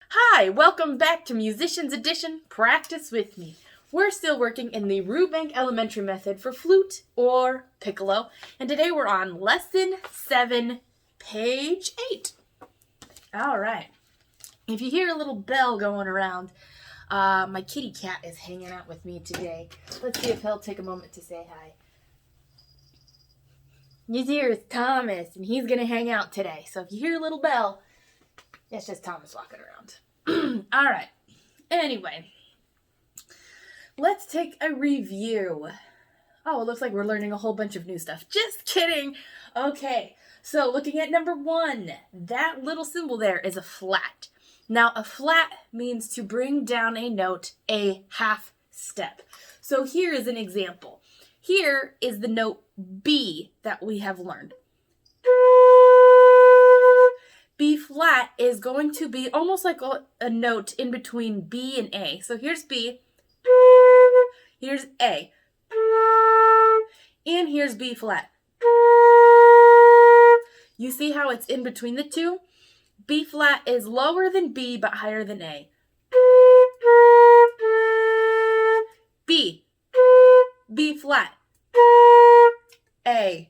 Hi, welcome back to Musicians Edition Practice With Me. We're still working in the Rubank Elementary Method for flute or piccolo, and today we're on Lesson 7, page 8. All right. If you hear a little bell going around, my kitty cat is hanging out with me today. Let's see if he'll take a moment to say hi. His here is Thomas, and he's going to hang out today. So if you hear a little bell, it's just Thomas walking around. All right. Anyway, let's take a review. Oh, it looks like we're learning a whole bunch of new stuff. Just kidding. Okay, so looking at number 1, that little symbol there is a flat. Now, a flat means to bring down a note a half step. So here is an example. Here is the note B that we have learned. B flat is going to be almost like a note in between B and A. So here's B, here's A, and here's B flat. You see how it's in between the two? B flat is lower than B but higher than A. B, B flat, A.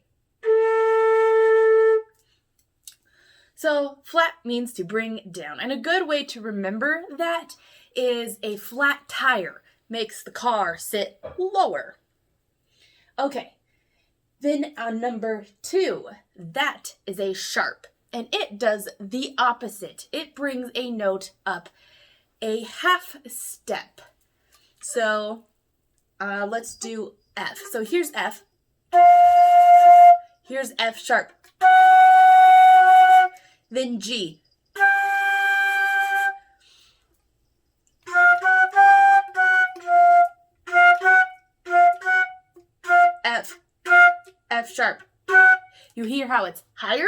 So flat means to bring down. And a good way to remember that is a flat tire makes the car sit lower. Okay, then on number 2, that is a sharp. And it does the opposite. It brings a note up a half step. So let's do F. So here's F. Here's F sharp. Then G. F. F sharp. You hear how it's higher?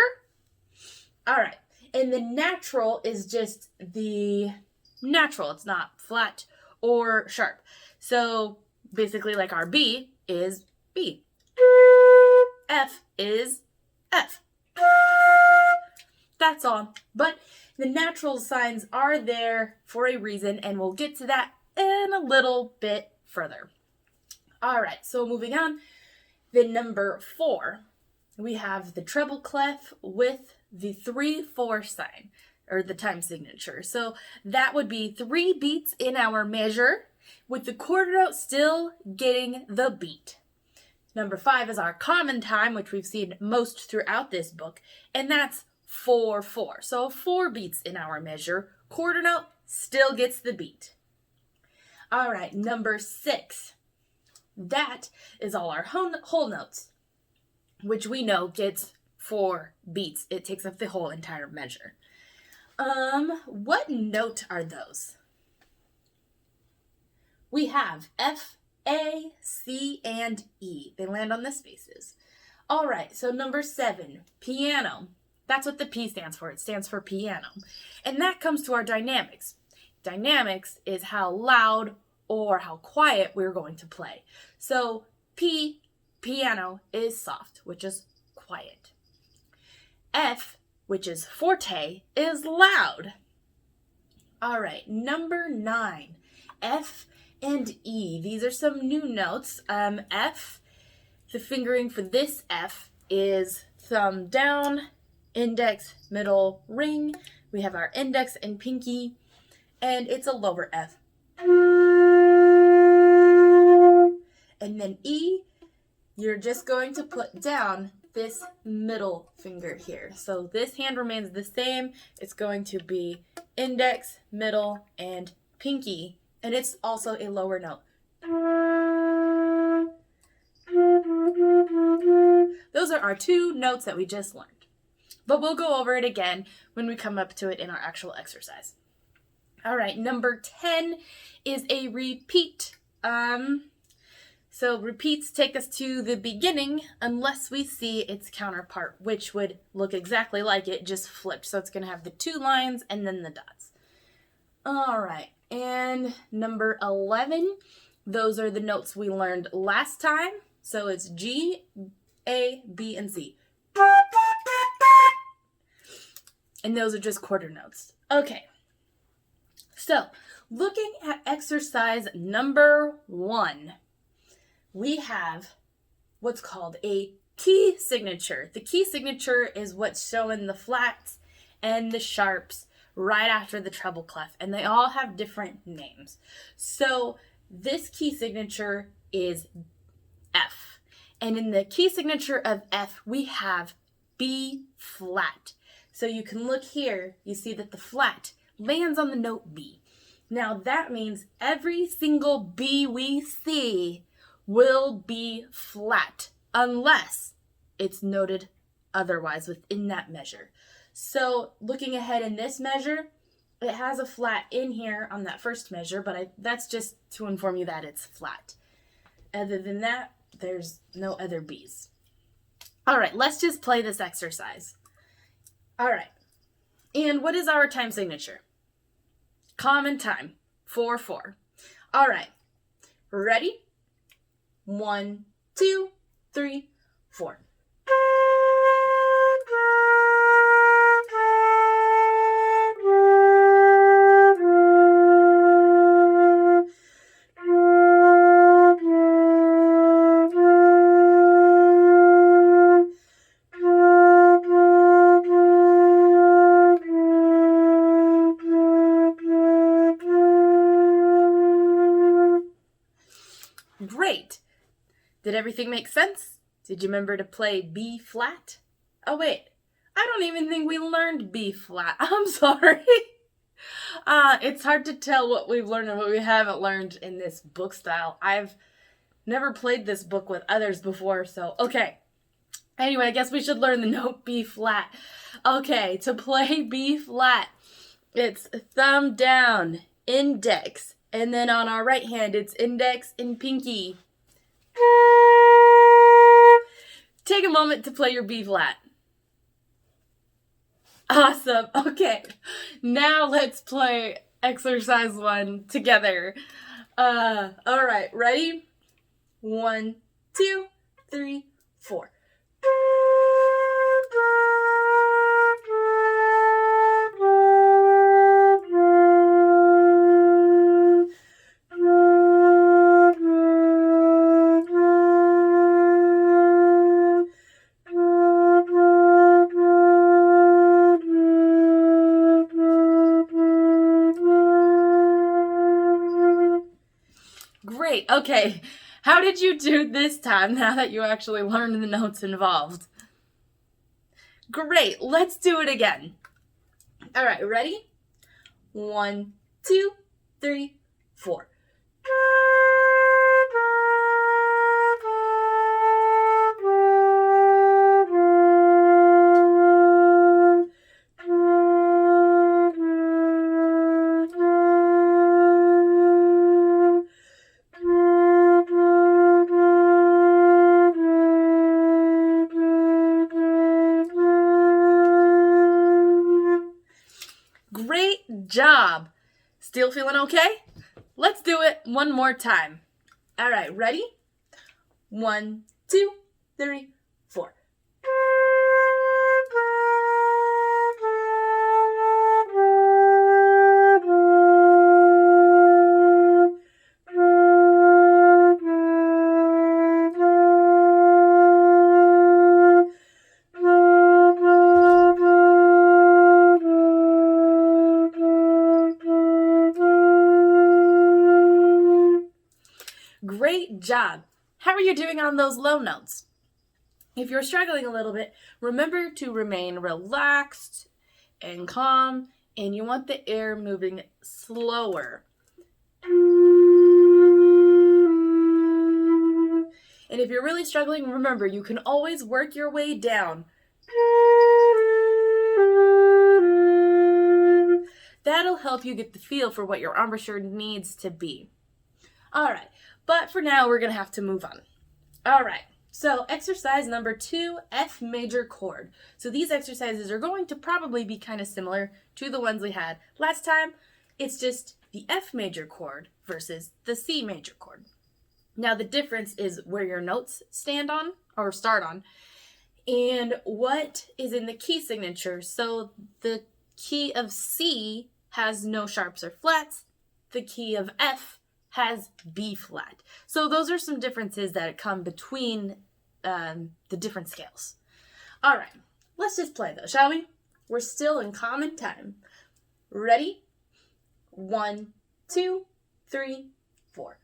All right. And the natural is just the natural. It's not flat or sharp. So basically like our B is B. F is F. That's all. But the natural signs are there for a reason, and we'll get to that in a little bit further. All right, so moving on. Then number 4, we have the treble clef with the 3/4 sign, or the time signature. So that would be 3 beats in our measure, with the quarter note still getting the beat. Number 5 is our common time, which we've seen most throughout this book, and that's 4/4. So 4 beats in our measure. Quarter note still gets the beat. All right, number 6. That is all our whole notes, which we know gets 4 beats. It takes up the whole entire measure. What note are those? We have F, A, C, and E. They land on the spaces. All right, so number 7, piano. That's what the P stands for. It stands for piano. And that comes to our dynamics. Dynamics is how loud or how quiet we're going to play. So P, piano, is soft, which is quiet. F, which is forte, is loud. All right, number 9, F and E. These are some new notes. F, the fingering for this F is thumb down, index, middle, ring. We have our index and pinky, and it's a lower F. And then E, you're just going to put down this middle finger here. So this hand remains the same. It's going to be index, middle, and pinky, and it's also a lower note. Those are our 2 notes that we just learned. But we'll go over it again when we come up to it in our actual exercise. All right, number 10 is a repeat. So repeats take us to the beginning unless we see its counterpart, which would look exactly like it, just flipped. So it's going to have the 2 lines and then the dots. All right, and number 11, those are the notes we learned last time. So it's G, A, B, and C. And those are just quarter notes. Okay. So, looking at exercise number 1, we have what's called a key signature. The key signature is what's showing the flats and the sharps right after the treble clef, and they all have different names. So, this key signature is F. And in the key signature of F, we have B flat. So you can look here, you see that the flat lands on the note B. Now that means every single B we see will be flat unless it's noted otherwise within that measure. So looking ahead in this measure, it has a flat in here on that first measure, but that's just to inform you that it's flat. Other than that, there's no other B's. All right, let's just play this exercise. All right, and what is our time signature? Common time, 4/4. All right, ready? 1, 2, 3, 4. Great. Did everything make sense? Did you remember to play B flat? Oh wait, I don't even think we learned B flat. I'm sorry. It's hard to tell what we've learned and what we haven't learned in this book style. I've never played this book with others before, so okay. Anyway, I guess we should learn the note B flat. Okay, to play B flat, it's thumb down, index, and then on our right hand, it's index and pinky. Take a moment to play your B flat. Awesome. Okay. Now let's play exercise 1 together. All right. Ready? 1, 2, 3, 4. Great. Okay. How did you do this time now that you actually learned the notes involved? Great. Let's do it again. All right. Ready? 1, 2, 3, 4. Great job. Still feeling okay? Let's do it one more time. All right, ready? 1, 2, 3, 4. Great job. How are you doing on those low notes? If you're struggling a little bit, remember to remain relaxed and calm, and you want the air moving slower. And if you're really struggling, remember, you can always work your way down. That'll help you get the feel for what your embouchure needs to be. All right, but for now, we're going to have to move on. All right, so exercise number 2, F major chord. So these exercises are going to probably be kind of similar to the ones we had last time. It's just the F major chord versus the C major chord. Now, the difference is where your notes stand on or start on and what is in the key signature. So the key of C has no sharps or flats. The key of F has B flat. So those are some differences that come between the different scales. All right, let's just play those, shall we? We're still in common time. Ready? 1, 2, 3, 4.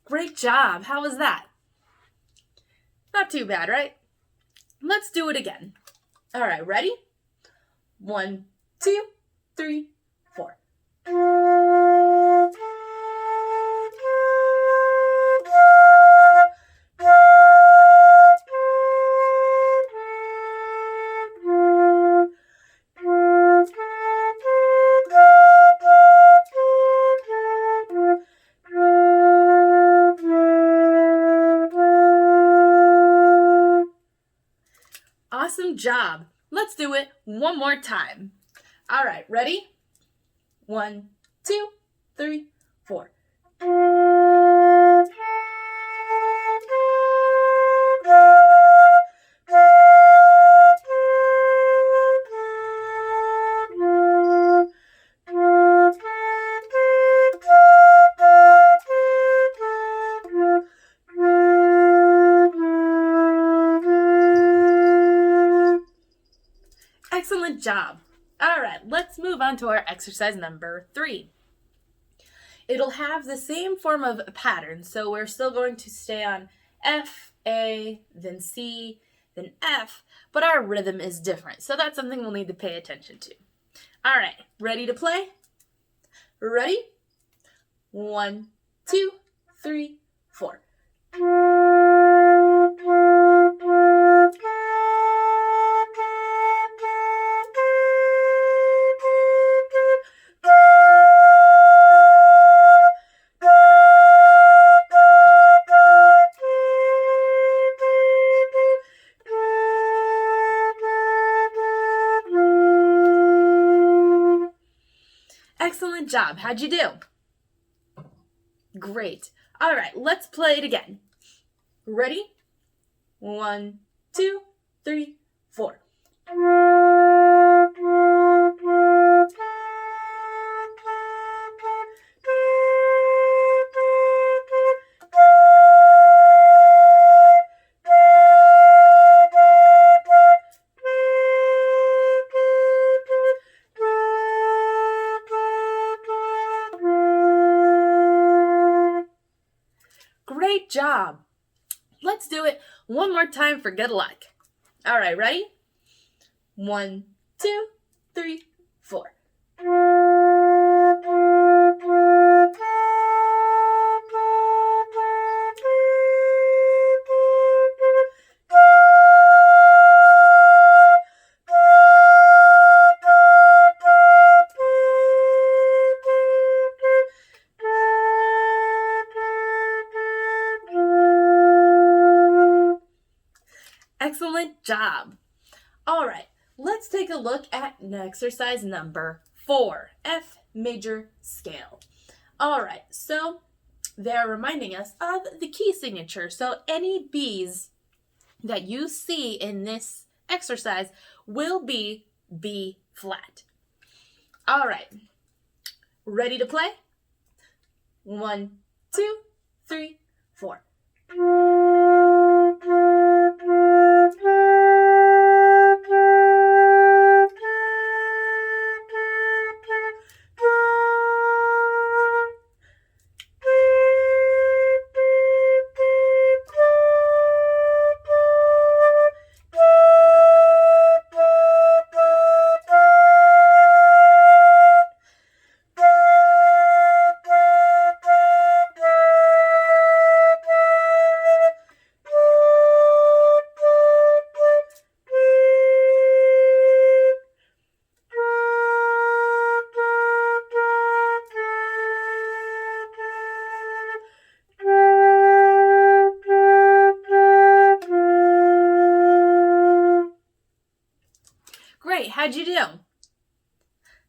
Great job. How was that? Not too bad, right? Let's do it again. All right, ready? 1, 2, 3, 4. Awesome job. Let's do it one more time. All right, ready? 1, 2, 3, 4. Excellent job. All right, let's move on to our exercise number 3. It'll have the same form of pattern, so we're still going to stay on F, A, then C, then F, but our rhythm is different, so that's something we'll need to pay attention to. All right, ready to play? Ready? 1, 2, 3, 4. Excellent job. How'd you do? Great. All right, let's play it again. Ready? 1, 2, 3, 4. Great job. Let's do it one more time for good luck. All right, ready? 1, 2, 3, 4. Excellent job. All right, let's take a look at exercise number 4, F major scale. All right, so they're reminding us of the key signature. So any B's that you see in this exercise will be B flat. All right, ready to play? 1, 2, 3, 4. Great, how'd you do?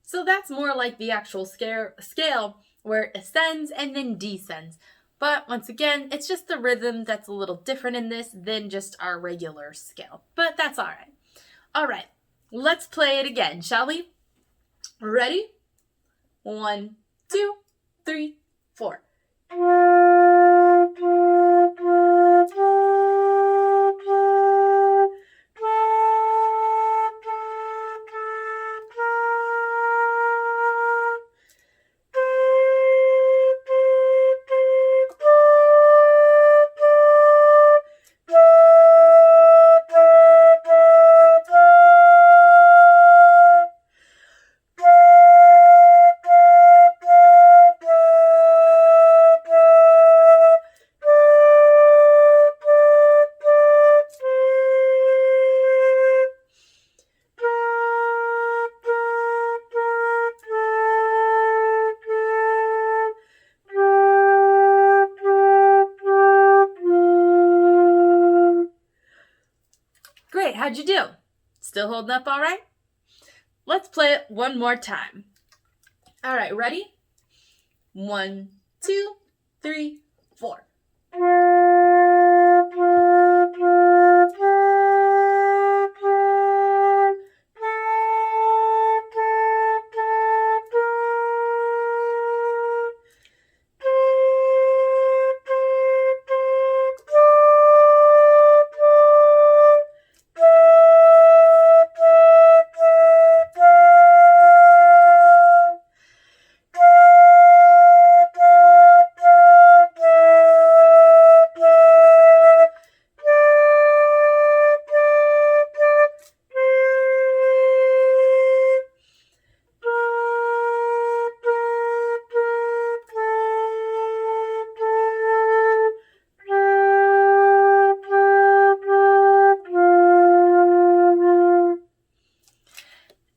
So that's more like the actual scale where it ascends and then descends. But once again, it's just the rhythm that's a little different in this than just our regular scale. But that's all right. All right, let's play it again, shall we? Ready? 1, 2, 3, 4. Great, how'd you do? Still holding up all right? Let's play it one more time. All right, ready? 1, 2, 3, 4.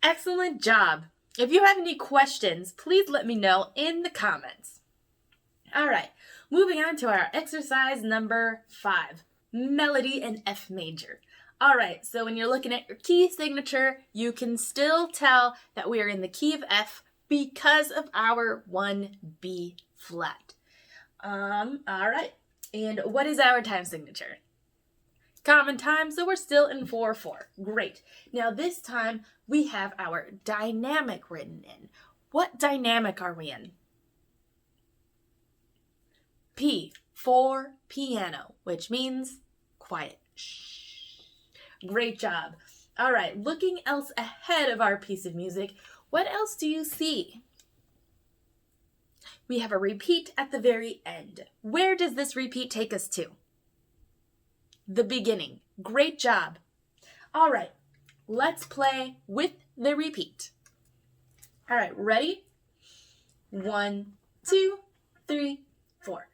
Excellent job. If you have any questions, please let me know in the comments. All right, moving on to our exercise number 5, melody in F major. All right, so when you're looking at your key signature, you can still tell that we are in the key of F because of our 1B flat. All right, and what is our time signature? Common time, so we're still in 4/4. Great. Now this time we have our dynamic written in. What dynamic are we in? P for piano, which means quiet. Shh. Great job. All right, looking else ahead of our piece of music, what else do you see? We have a repeat at the very end. Where does this repeat take us to? The beginning. Great job. All right, let's play with the repeat. All right, ready? 1, 2, 3, 4.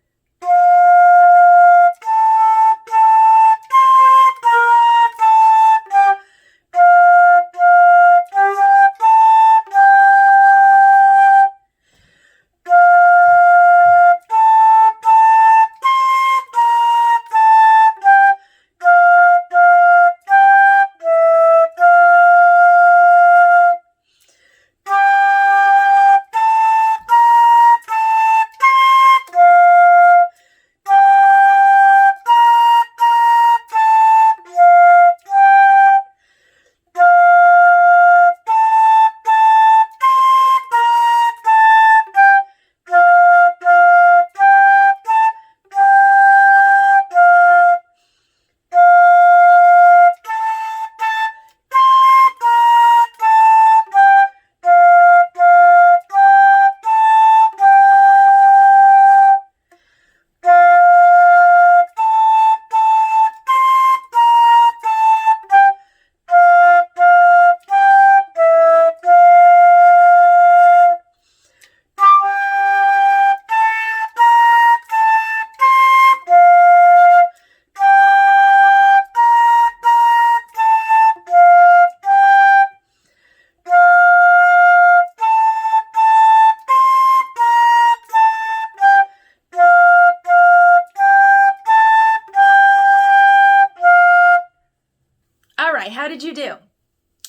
How did you do?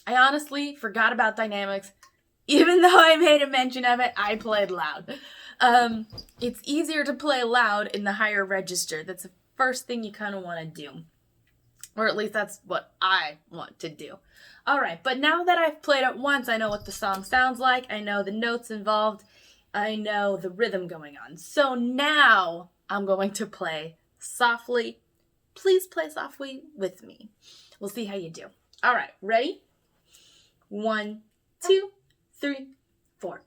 I honestly forgot about dynamics. Even though I made a mention of it, I played loud. It's easier to play loud in the higher register. That's the first thing you kind of want to do. Or at least that's what I want to do. Alright, but now that I've played it once, I know what the song sounds like. I know the notes involved. I know the rhythm going on. So now I'm going to play softly. Please play softly with me. We'll see how you do. Alright, ready? 1, 2, 3, 4.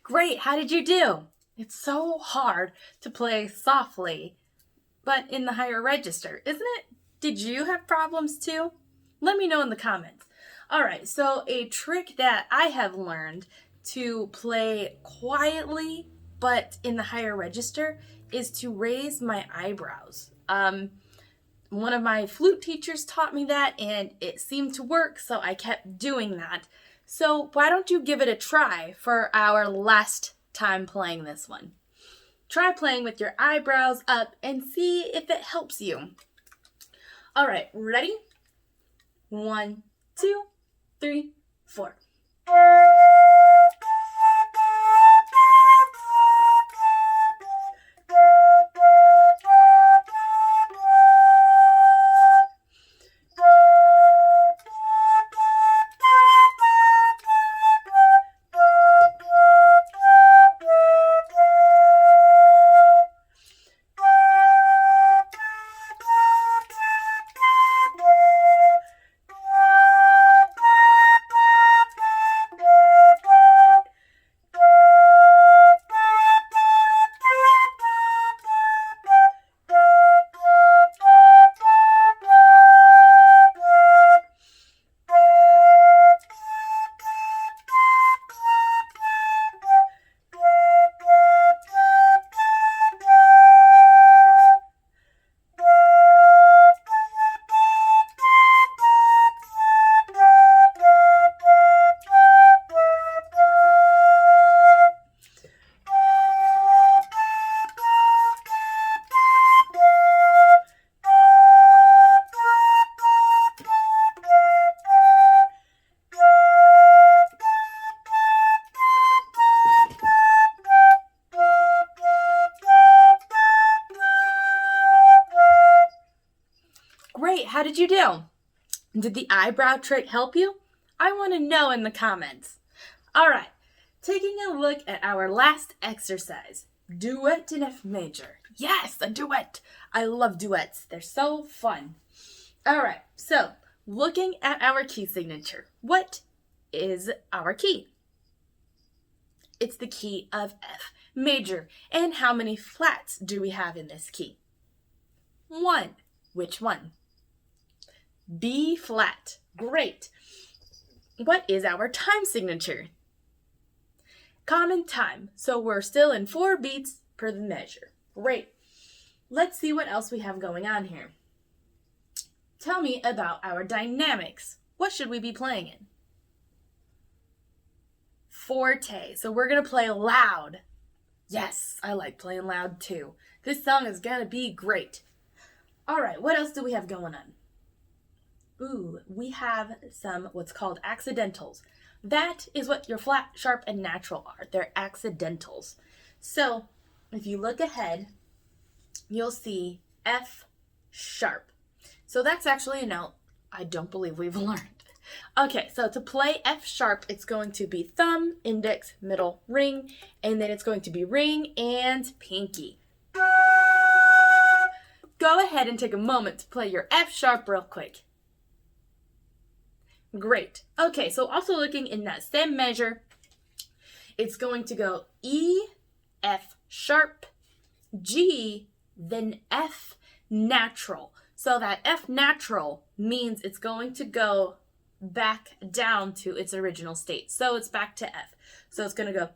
Great, how did you do? It's so hard to play softly, but in the higher register, isn't it? Did you have problems too? Let me know in the comments. Alright, so a trick that I have learned to play quietly, but in the higher register, is to raise my eyebrows. One of my flute teachers taught me that, and it seemed to work, so I kept doing that. So why don't you give it a try for our last time playing this one? Try playing with your eyebrows up and see if it helps you. All right, ready? 1, 2, 3, 4. Great, how did you do? Did the eyebrow trick help you? I want to know in the comments. All right, taking a look at our last exercise, duet in F major. Yes, a duet. I love duets. They're so fun. All right, so looking at our key signature, what is our key? It's the key of F major. And how many flats do we have in this key? 1. Which one? B flat. Great. What is our time signature? Common time. So we're still in 4 beats per the measure. Great. Let's see what else we have going on here. Tell me about our dynamics. What should we be playing in? forte. So we're going to play loud. Yes, I like playing loud too. This song is going to be great. All right, what else do we have going on? Ooh, we have some what's called accidentals. That is what your flat, sharp, and natural are. They're accidentals. So if you look ahead, you'll see F sharp. So that's actually a note I don't believe we've learned. Okay, so to play F sharp, it's going to be thumb, index, middle, ring, and then it's going to be ring and pinky. Go ahead and take a moment to play your F sharp real quick. Great. Okay, so also looking in that same measure, it's going to go E, F sharp, G, then F natural. So that F natural means it's going to go back down to its original state. So it's back to F. So it's going to go.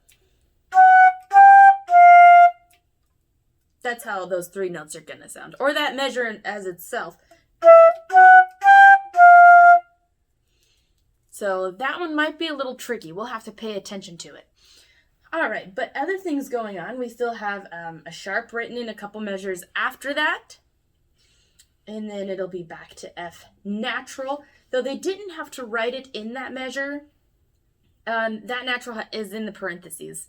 That's how those three notes are going to sound. Or that measure as itself. So that one might be a little tricky. We'll have to pay attention to it. All right, but other things going on. We still have a sharp written in a couple measures after that. And then it'll be back to F natural. Though they didn't have to write it in that measure. That natural is in the parentheses.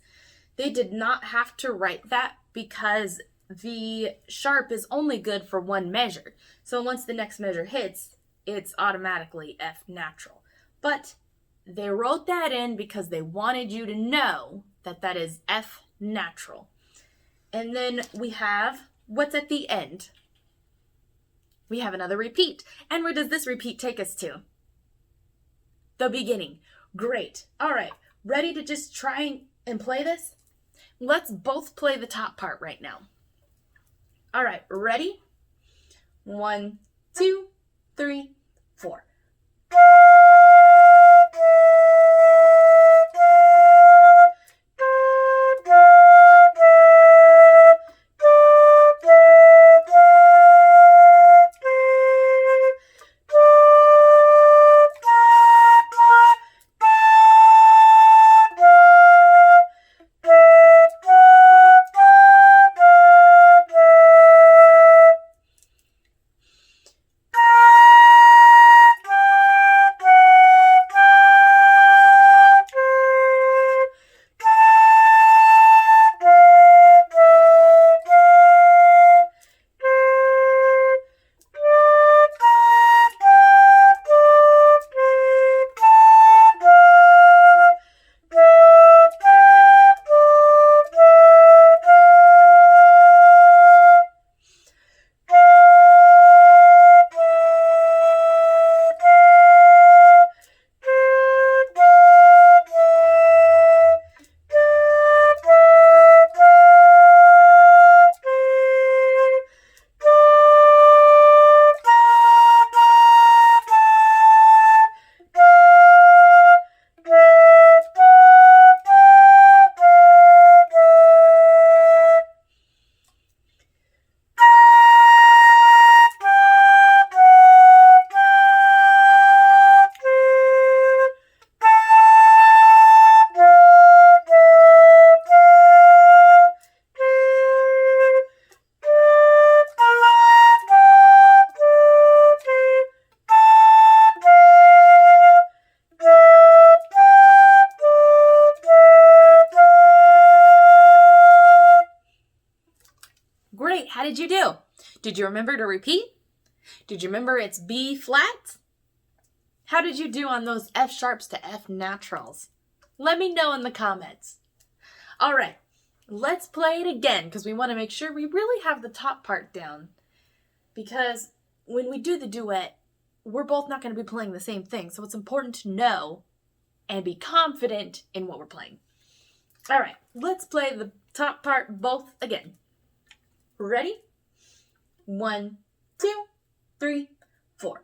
They did not have to write that because the sharp is only good for one measure. So once the next measure hits, it's automatically F natural. But they wrote that in because they wanted you to know that that is F natural. And then we have what's at the end. We have another repeat. And where does this repeat take us to? The beginning. Great. All right. Ready to just try and play this? Let's both play the top part right now. All right. Ready? 1, 2, 3, 4. How did you do? Did you remember to repeat? Did you remember it's B flat? How did you do on those F sharps to F naturals? Let me know in the comments. All right, let's play it again because we want to make sure we really have the top part down. Because when we do the duet, we're both not going to be playing the same thing. So it's important to know and be confident in what we're playing. All right, let's play the top part both again. Ready? 1, 2, 3, 4.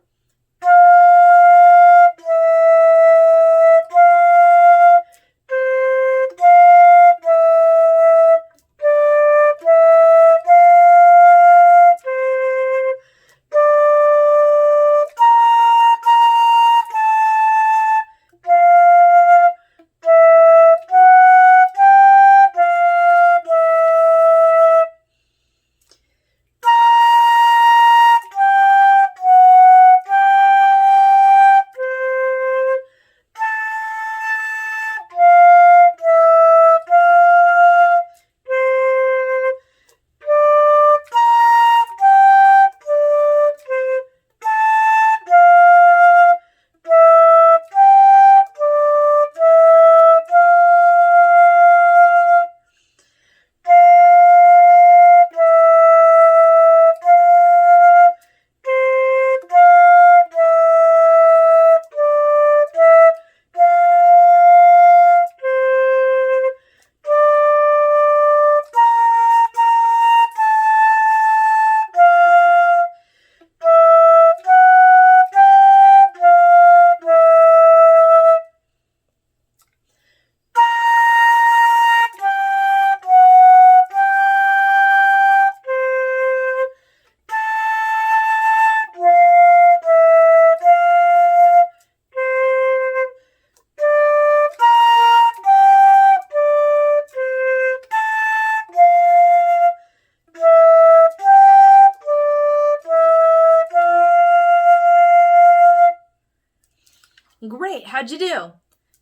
Great, how'd you do?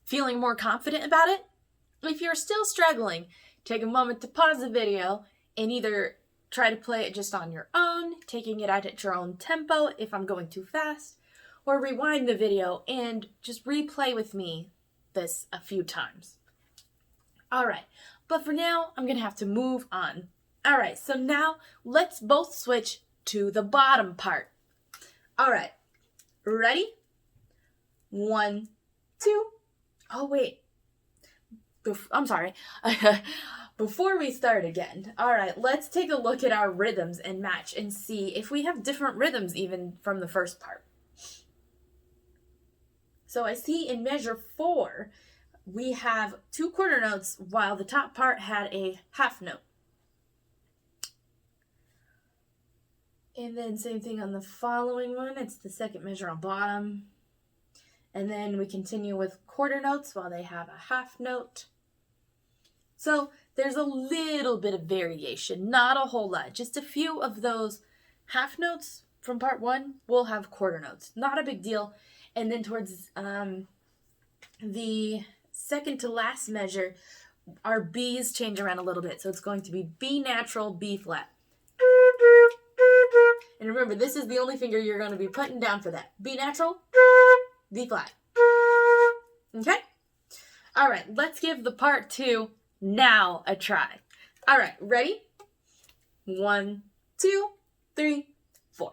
Feeling more confident about it? If you're still struggling, take a moment to pause the video and either try to play it just on your own, taking it out at your own tempo if I'm going too fast, or rewind the video and just replay with me this a few times. All right, but for now, I'm gonna have to move on. All right, so now let's both switch to the bottom part. All right, ready? 1, 2. Oh, wait. I'm sorry. Before we start again, all right, let's take a look at our rhythms and match and see if we have different rhythms even from the first part. So I see in measure 4, we have 2 quarter notes while the top part had a half note. And then same thing on the following one. It's the second measure on bottom. And then we continue with quarter notes while they have a half note. So there's a little bit of variation, not a whole lot. Just a few of those half notes from part 1 will have quarter notes. Not a big deal. And then towards the second to last measure, our B's change around a little bit. So it's going to be B natural, B flat. And remember, this is the only finger you're going to be putting down for that. B natural, B flat. Okay? All right, let's give the part 2 now a try. All right, ready? 1, 2, 3, 4.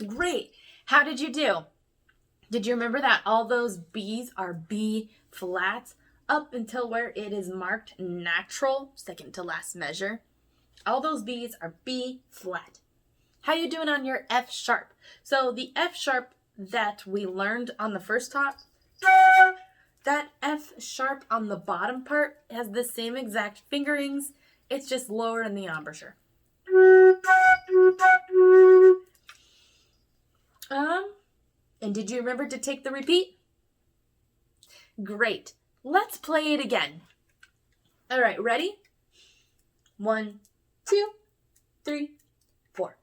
Great. How did you do? Did you remember that all those B's are B flats up until where it is marked natural, second to last measure? All those B's are B flat. How you doing on your F sharp? So the F sharp that we learned on the first top, that F sharp on the bottom part has the same exact fingerings. It's just lower in the embouchure. And did you remember to take the repeat? Great. Let's play it again. All right, ready? 1, 2, 3, 4.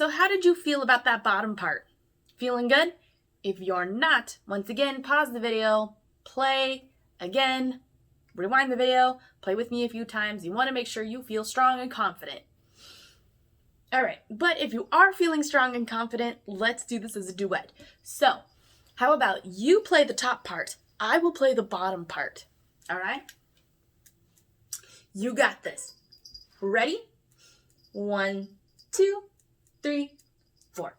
So how did you feel about that bottom part? Feeling good? If you're not, once again, pause the video, play again, rewind the video, play with me a few times. You want to make sure you feel strong and confident. All right, but if you are feeling strong and confident, let's do this as a duet. So, how about you play the top part? I will play the bottom part. All right? You got this. Ready? 1, 2, 3, 4.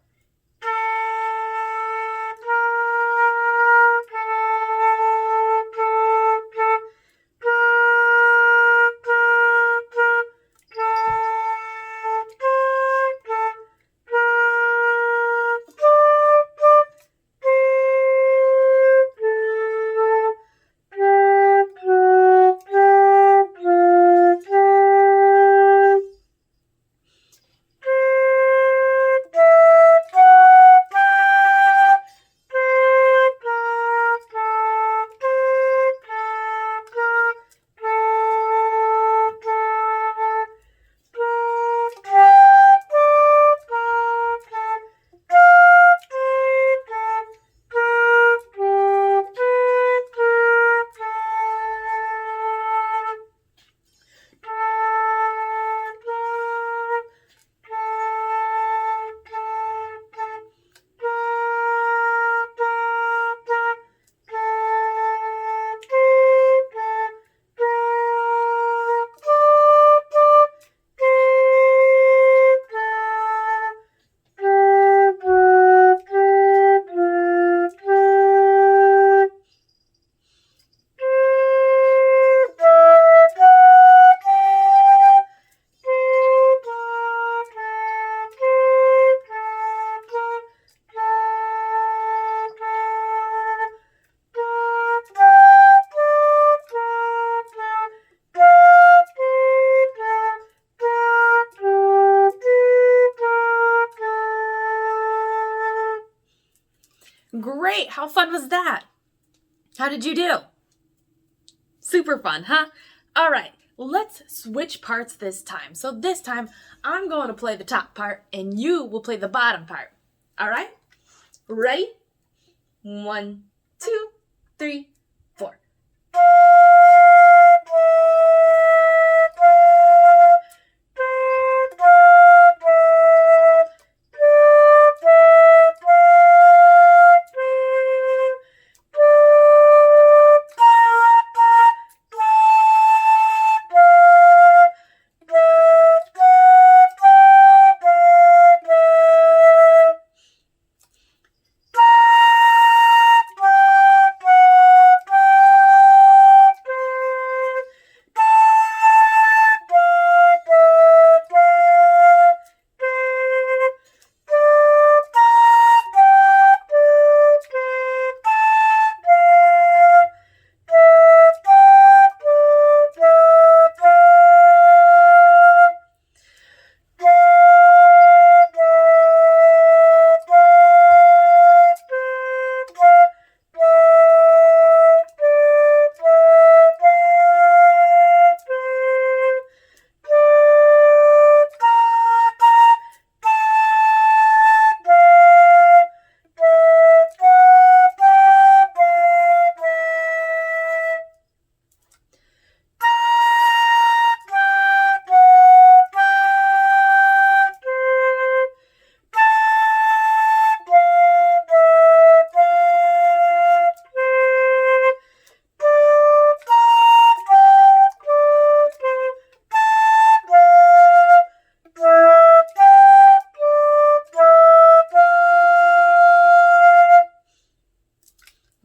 Great! How fun was that? How did you do? Super fun, huh? All right, let's switch parts this time. So this time, I'm going to play the top part and you will play the bottom part. All right? Ready? 1, 2, 3, 4.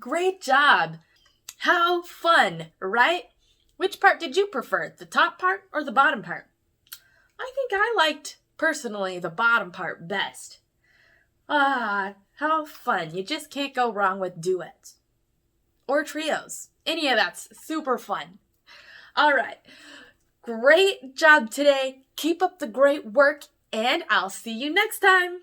Great job! How fun, right? Which part did you prefer, the top part or the bottom part? I think I liked, personally, the bottom part best. Ah, how fun. You just can't go wrong with duets. Or trios. Any of that's super fun. All right. Great job today. Keep up the great work, and I'll see you next time.